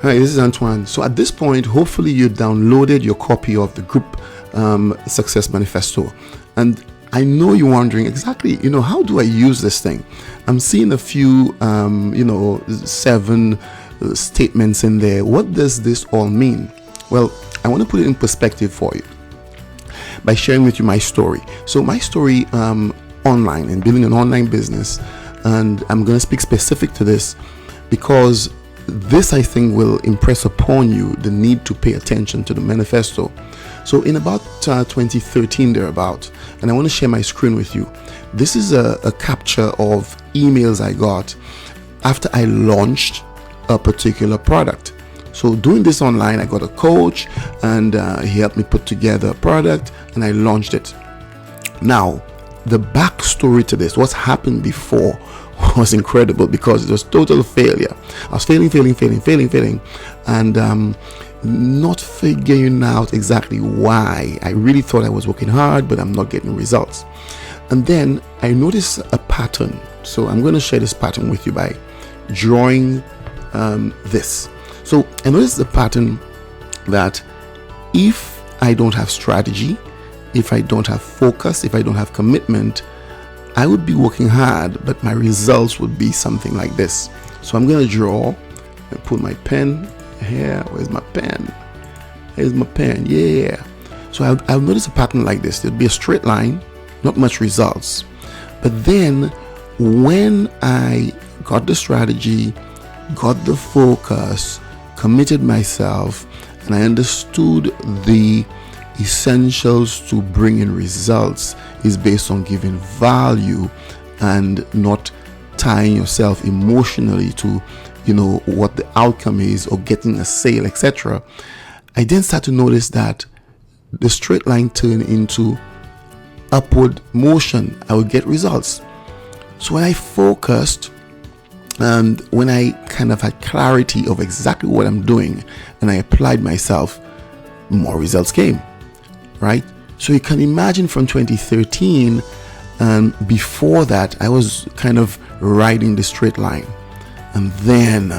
Hi, this is Antoine. So at this point, hopefully you downloaded your copy of the group Success Manifesto. And I know you're wondering exactly, how do I use this thing? I'm seeing a few, 7 statements in there. What does this all mean? Well, I want to put it in perspective for you by sharing with you my story. So my story online and building an online business, and I'm going to speak specific to this because this, I think, will impress upon you the need to pay attention to the manifesto. So in about 2013 thereabout, and I want to share my screen with you. This is a capture of emails I got after I launched a particular product. So doing this online, I got a coach and he helped me put together a product and I launched it. Now, the backstory to this, what's happened before, was incredible because it was total failure. I was failing, and not figuring out exactly why. I really thought I was working hard, but I'm not getting results. And then I noticed a pattern. So I'm going to share this pattern with you by drawing this. So I noticed the pattern that if I don't have strategy, if I don't have focus, if I don't have commitment, I would be working hard, but my results would be something like this. So I'm going to draw and put my pen here. Where's my pen? Here's my pen. Yeah. So I'll notice a pattern like this. There'll be a straight line, not much results. But then when I got the strategy, got the focus, committed myself, and I understood the essentials to bring in results is based on giving value and not tying yourself emotionally to what the outcome is or getting a sale, etc. I then start to notice that the straight line turned into upward motion. I would get results. So when I focused and when I kind of had clarity of exactly what I'm doing and I applied myself, more results came. Right? So you can imagine from 2013 and before that, I was kind of riding the straight line. And then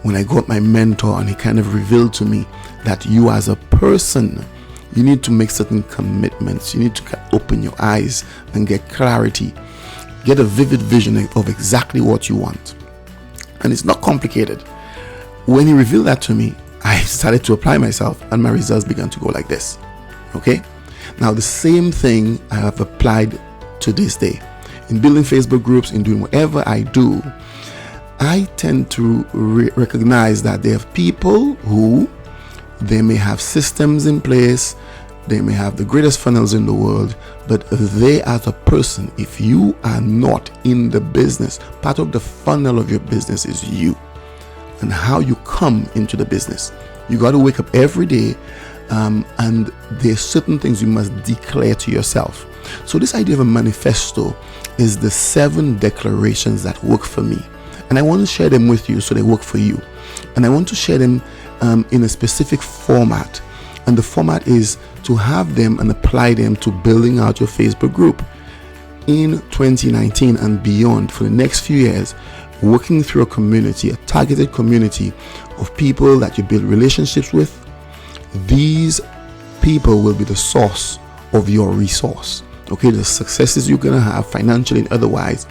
when I got my mentor and he kind of revealed to me that you as a person, you need to make certain commitments. You need to open your eyes and get clarity, get a vivid vision of exactly what you want. And it's not complicated. When he revealed that to me, I started to apply myself and my results began to go like this. Okay, now the same thing I have applied to this day in building Facebook groups, in doing whatever I do. I tend to recognize that there are people who they may have systems in place, they may have the greatest funnels in the world, but they as a person, if you are not in the business, part of the funnel of your business is you and how you come into the business. You got to wake up every day. And there's certain things you must declare to yourself. So this idea of a manifesto is the 7 declarations that work for me. And I want to share them with you so they work for you. And I want to share them in a specific format. And the format is to have them and apply them to building out your Facebook group. In 2019 and beyond, for the next few years, working through a community, a targeted community of people that you build relationships with. These people will be the source of your resource. Okay, the successes you're going to have financially and otherwise,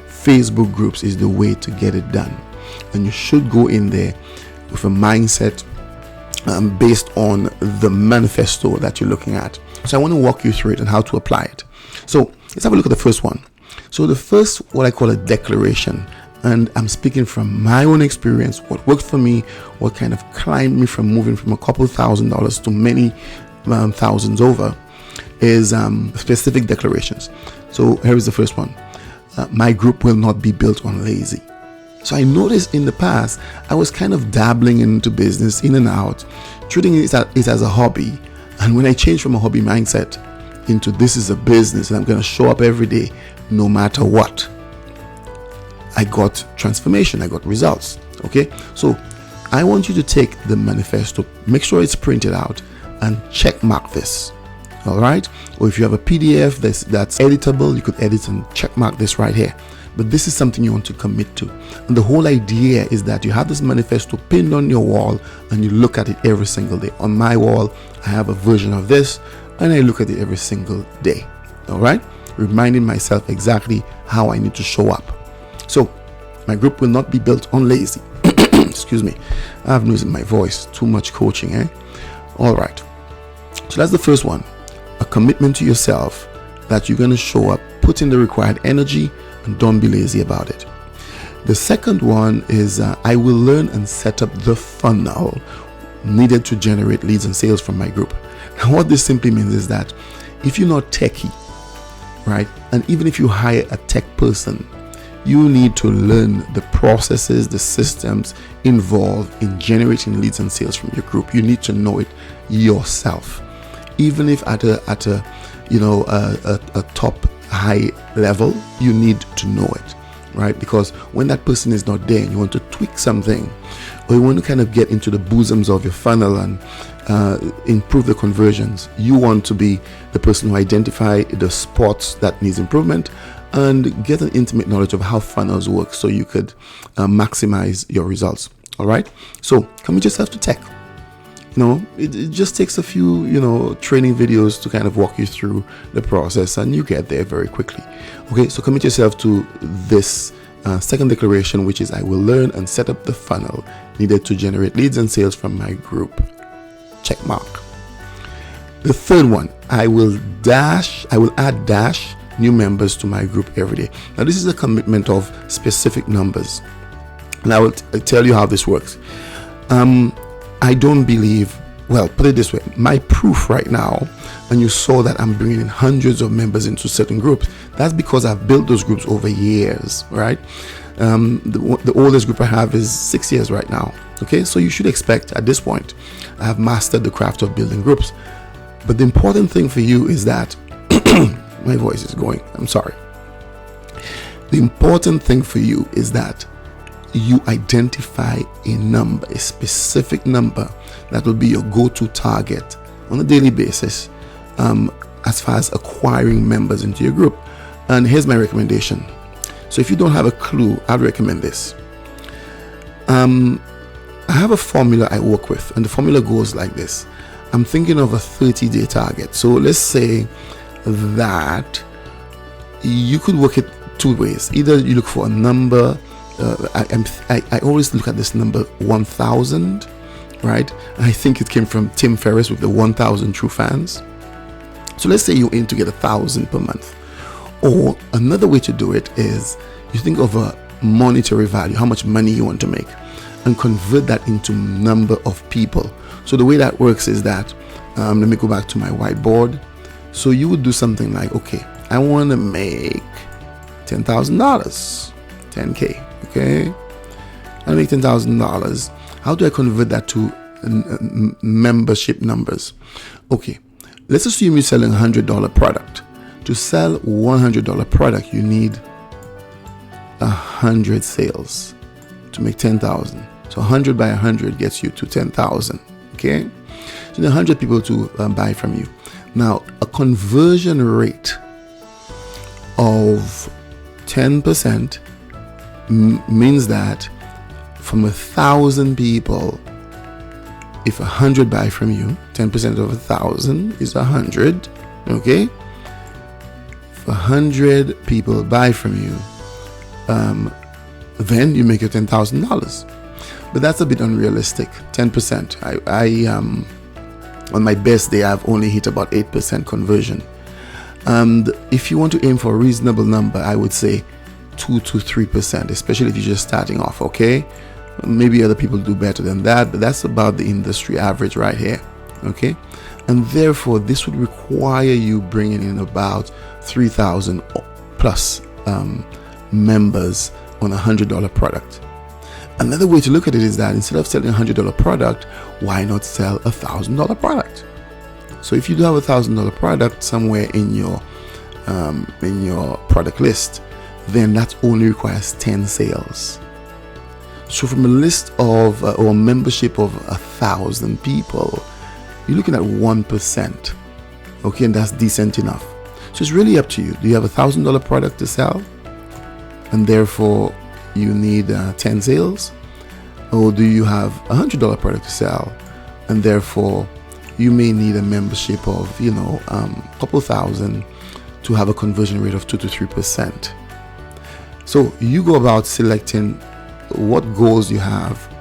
Facebook groups is the way to get it done. And you should go in there with a mindset based on the manifesto that you're looking at. So I want to walk you through it and how to apply it. So let's have a look at the first one. So the first, what I call a declaration. And I'm speaking from my own experience, what worked for me, what kind of climbed me from moving from a couple $1,000s to many thousands over, is specific declarations. So here is the first one. My group will not be built on lazy. So I noticed in the past, I was kind of dabbling into business in and out, treating it as a hobby. And when I changed from a hobby mindset into this is a business and I'm going to show up every day, no matter what, I got transformation, I got results. Okay, so I want you to take the manifesto, make sure it's printed out and check mark this. All right, or if you have a PDF that's editable, you could edit and check mark this right here. but this is something you want to commit to. And the whole idea is that you have this manifesto pinned on your wall and you look at it every single day. On my wall, I have a version of this and I look at it every single day. All right, reminding myself exactly how I need to show up. So my group will not be built on lazy. Excuse me, I have noise in my voice, too much coaching, All right, so that's the first one, a commitment to yourself that you're going to show up, put in the required energy, and don't be lazy about it. The second one is I will learn and set up the funnel needed to generate leads and sales from my group. Now what this simply means is that if you're not techie, right, and even if you hire a tech person, you need to learn the processes, the systems involved in generating leads and sales from your group. You need to know it yourself, even if at a top high level, you need to know it, right? Because when that person is not there and you want to tweak something, or you want to kind of get into the bosoms of your funnel and improve the conversions, you want to be the person who identify the spots that needs improvement and get an intimate knowledge of how funnels work so you could maximize your results. All right, so commit yourself to tech. It just takes a few training videos to kind of walk you through the process, and you get there very quickly. Okay, so commit yourself to this second declaration, which is I will learn and set up the funnel needed to generate leads and sales from my group. Check mark. The third one, I will add new members to my group every day. Now this is a commitment of specific numbers, and I will tell you how this works. I don't believe, well, put it this way, my proof right now, and you saw that I'm bringing in hundreds of members into certain groups, that's because I've built those groups over years, right? The oldest group I have is 6 years right now. Okay, so you should expect at this point I have mastered the craft of building groups. But the important thing for you is that my voice is going, I'm sorry. The important thing for you is that you identify a number, a specific number that will be your go-to target on a daily basis as far as acquiring members into your group. And here's my recommendation. So if you don't have a clue, I'd recommend this. I have a formula I work with, and the formula goes like this. I'm thinking of a 30-day target. So let's say that you could work it two ways. Either you look for a number. I always look at this number 1,000, right? I think it came from Tim Ferriss with the 1,000 true fans. So let's say you aim to get 1,000 per month. Or another way to do it is you think of a monetary value, how much money you want to make, and convert that into number of people. So the way that works is that, let me go back to my whiteboard. So you would do something like, okay, I want to make $10,000, 10K. Okay, I make $10,000. How do I convert that to membership numbers? Okay, let's assume you're selling a $100 product. To sell $100 product, you need 100 sales to make 10,000. So 100 by 100 gets you to 10,000. Okay, so there are 100 people to buy from you. Now, a conversion rate of 10% means that from 1,000 people, if 100 buy from you, 10% of 1,000 is 100. Okay, if 100 people buy from you, then you make your $10,000. But that's a bit unrealistic. 10%. I on my best day, I've only hit about 8% conversion. And if you want to aim for a reasonable number, I would say 2 to 3%, especially if you're just starting off. Okay, maybe other people do better than that, but that's about the industry average right here. Okay, and therefore this would require you bringing in about 3,000 plus members on a $100 product. Another way to look at it is that instead of selling a $100 product, why not sell a $1,000 product? So if you do have a $1,000 product somewhere in your product list, then that only requires 10 sales. So from a list of or a membership of 1,000 people, you're looking at 1%. Okay, and that's decent enough. So it's really up to you. Do you have a $1,000 product to sell? and therefore you need 10 sales? Or do you have a $100 product to sell, and therefore you may need a membership of a couple thousand to have a conversion rate of 2 to 3%? So you go about selecting what goals you have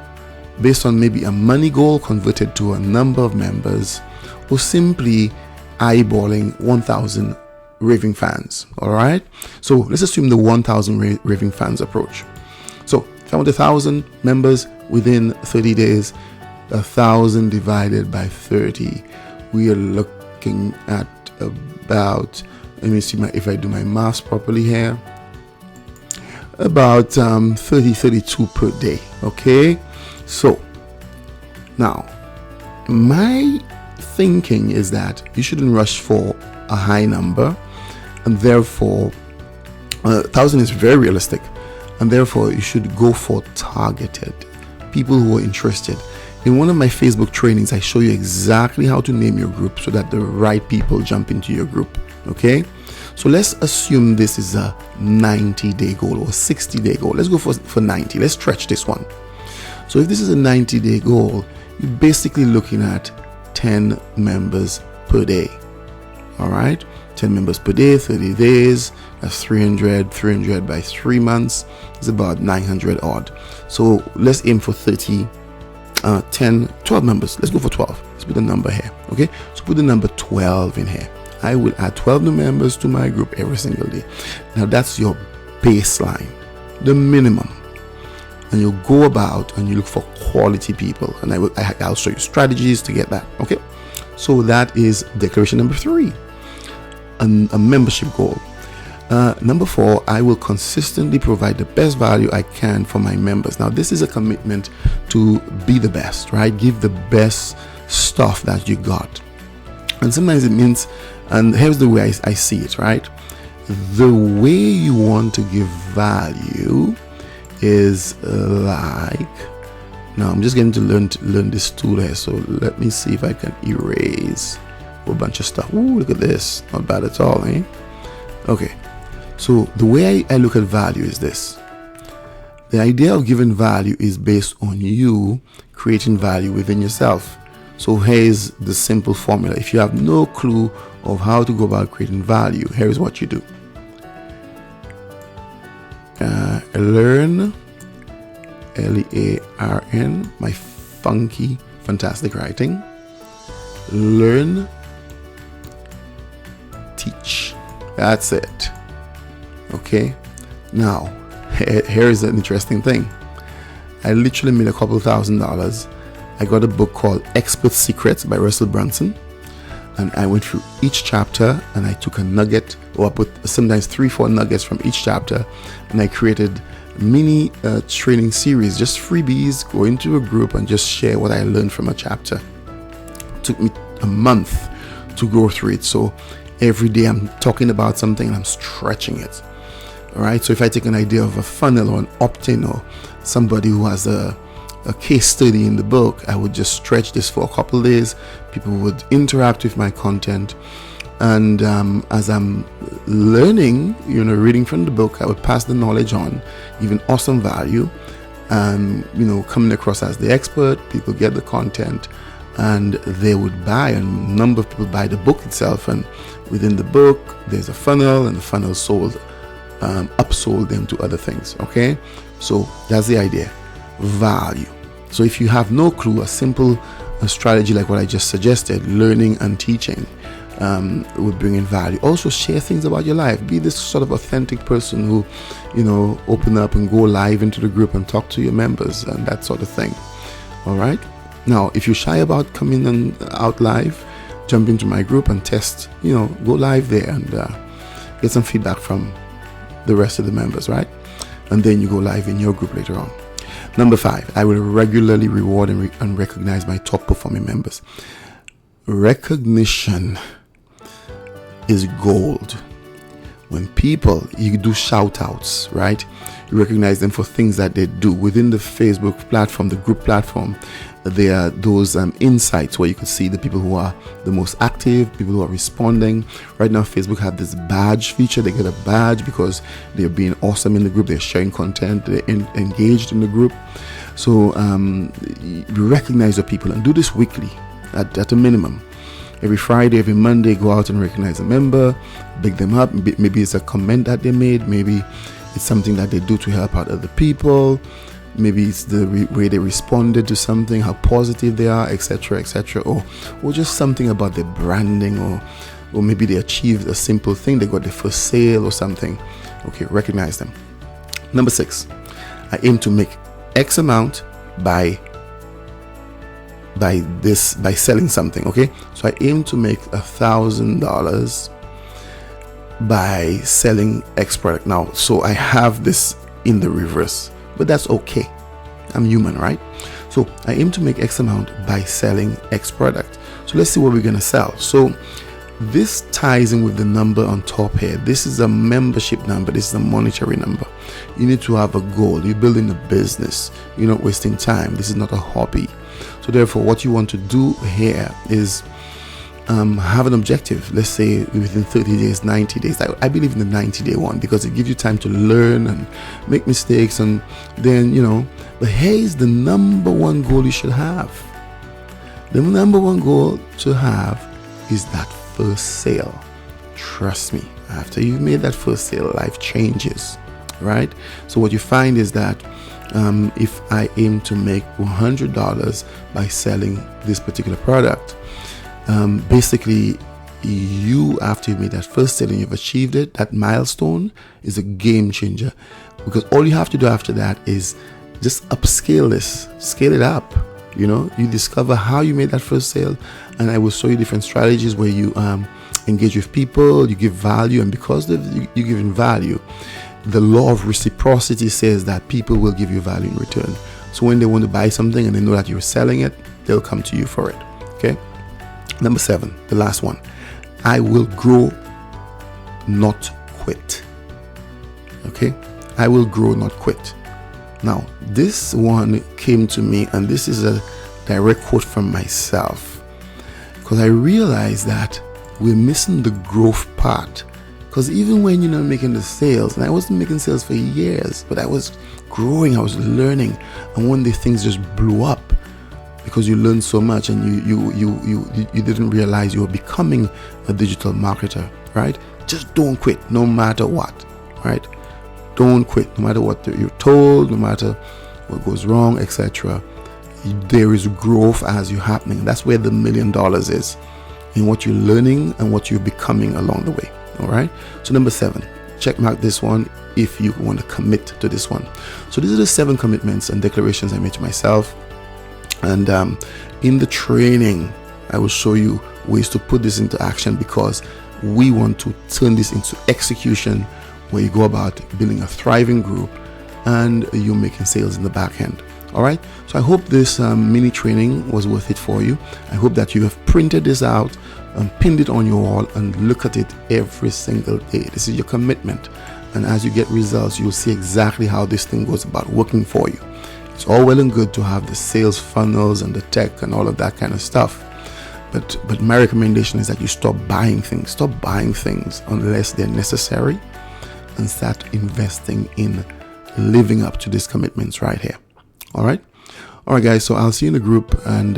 based on maybe a money goal converted to a number of members, or simply eyeballing 1,000 raving fans. All right, so let's assume the 1,000 raving fans approach. So if I want 1,000 members within 30 days, 1,000 divided by 30, we are looking at about, let me see if I do my maths properly here, about 32 per day. Okay, so now my thinking is that you shouldn't rush for a high number, and therefore 1,000 is very realistic, and therefore you should go for targeted people who are interested. In one of my Facebook trainings, I show you exactly how to name your group so that the right people jump into your group. Okay, so let's assume this is a 90-day goal or 60-day goal. Let's go for 90. Let's stretch this one. So if this is a 90-day goal, you're basically looking at 10 members per day. All right, 10 members per day, 30 days, that's 300 by 3 months is about 900 odd. So let's aim for 12 members. Let's go for 12. Let's put a number here. Okay, so put the number 12 in here. I will add 12 new members to my group every single day. Now that's your baseline, the minimum. And you'll go about and you look for quality people, and I'll show you strategies to get that. Okay, so that is declaration number 3, a membership goal. Number 4, I will consistently provide the best value I can for my members. Now this is a commitment to be the best, right? Give the best stuff that you got. And sometimes it means, and here's the way I see it, right? The way you want to give value is like, now I'm just getting to learn this tool here, so let me see if I can erase a whole bunch of stuff. Ooh, look at this, not bad at all, eh? Okay, so the way I look at value is this. The idea of giving value is based on you creating value within yourself. So here's the simple formula. If you have no clue of how to go about creating value, here's what you do. Learn, Learn, my funky, fantastic writing. Learn, teach. That's it. Okay. Now, here's an interesting thing. I literally made a couple $1,000. I got a book called Expert Secrets by Russell Brunson, and I went through each chapter and I took a nugget, or I put sometimes 3-4 nuggets from each chapter, and I created a mini training series, just freebies. Go into a group and just share what I learned from a chapter. It took me a month to go through it. So every day I'm talking about something and I'm stretching it. All right, so if I take an idea of a funnel or an opt-in or somebody who has a case study in the book, I would just stretch this for a couple of days. People would interact with my content, and as I'm learning, reading from the book, I would pass the knowledge on, even awesome value, coming across as the expert. People get the content and they would buy, and a number of people buy the book itself, and within the book there's a funnel, and the funnel upsold them to other things. Okay, so that's the idea. Value. So if you have no clue, a simple strategy like what I just suggested, learning and teaching, would bring in value. Also share things about your life. Be this sort of authentic person who open up and go live into the group and talk to your members and that sort of thing. All right, now if you're shy about coming out live, jump into my group and test, go live there and get some feedback from the rest of the members, right? And then you go live in your group later on. Number 5, I will regularly reward and recognize my top performing members. Recognition is gold. When you do shout outs, right? You recognize them for things that they do within the Facebook platform, the group platform. There are those insights where you can see the people who are the most active, people who are responding. Right now, Facebook have this badge feature. They get a badge because they're being awesome in the group. They're sharing content. They're engaged in the group. So you recognize your people and do this weekly at a minimum. Every Friday, every Monday, go out and recognize a member, big them up. Maybe it's a comment that they made. Maybe it's something that they do to help out other people. Maybe it's the way they responded to something, how positive they are, etc., etc., or just something about their branding, or maybe they achieved a simple thing, they got their first sale or something. Okay, recognize them. Number 6, I aim to make X amount by selling something. Okay, so I aim to make $1,000 by selling X product. Now, so I have this in the reverse, but that's okay. I'm human, right? So I aim to make X amount by selling X product. So let's see what we're going to sell. So this ties in with the number on top here. This is a membership number. This is a monetary number. You need to have a goal. You're building a business. You're not wasting time. This is not a hobby. So therefore, what you want to do here is have an objective. Let's say within 30 days, 90 days. I believe in the 90-day one because it gives you time to learn and make mistakes, and then, but here's the number one goal you should have. The number one goal to have is that first sale. Trust me, after you've made that first sale, life changes, right? So what you find is that if I aim to make $100 by selling this particular product, basically you, after you made that first sale and you've achieved it, that milestone is a game changer, because all you have to do after that is just upscale this, scale it up. You discover how you made that first sale, and I will show you different strategies where you engage with people, you give value, and because you're giving value, the law of reciprocity says that people will give you value in return. So when they want to buy something and they know that you're selling it, they'll come to you for it. Okay. Number 7, the last one. I will grow, not quit. Okay. I will grow, not quit. Now, this one came to me, and this is a direct quote from myself, because I realized that we're missing the growth part. Because even when you're not making the sales, and I wasn't making sales for years, but I was growing, I was learning, and one day things just blew up because you learned so much, and you didn't realize you were becoming a digital marketer, right? Just don't quit, no matter what, right? Don't quit, no matter what you're told, no matter what goes wrong, etc. There is growth as you're happening. That's where the $1 million is, in what you're learning and what you're becoming along the way. All right. So number 7, check mark this one if you want to commit to this one. So these are the 7 commitments and declarations I made to myself. And in the training, I will show you ways to put this into action, because we want to turn this into execution, where you go about building a thriving group and you're making sales in the back end. All right. So I hope this mini training was worth it for you. I hope that you have printed this out and pinned it on your wall and look at it every single day. This is your commitment. And as you get results, you'll see exactly how this thing goes about working for you. It's all well and good to have the sales funnels and the tech and all of that kind of stuff. But my recommendation is that you stop buying things. Stop buying things unless they're necessary, and start investing in living up to these commitments right here. All right, guys. So I'll see you in the group, and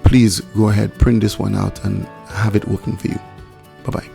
please go ahead, print this one out and have it working for you. Bye-bye.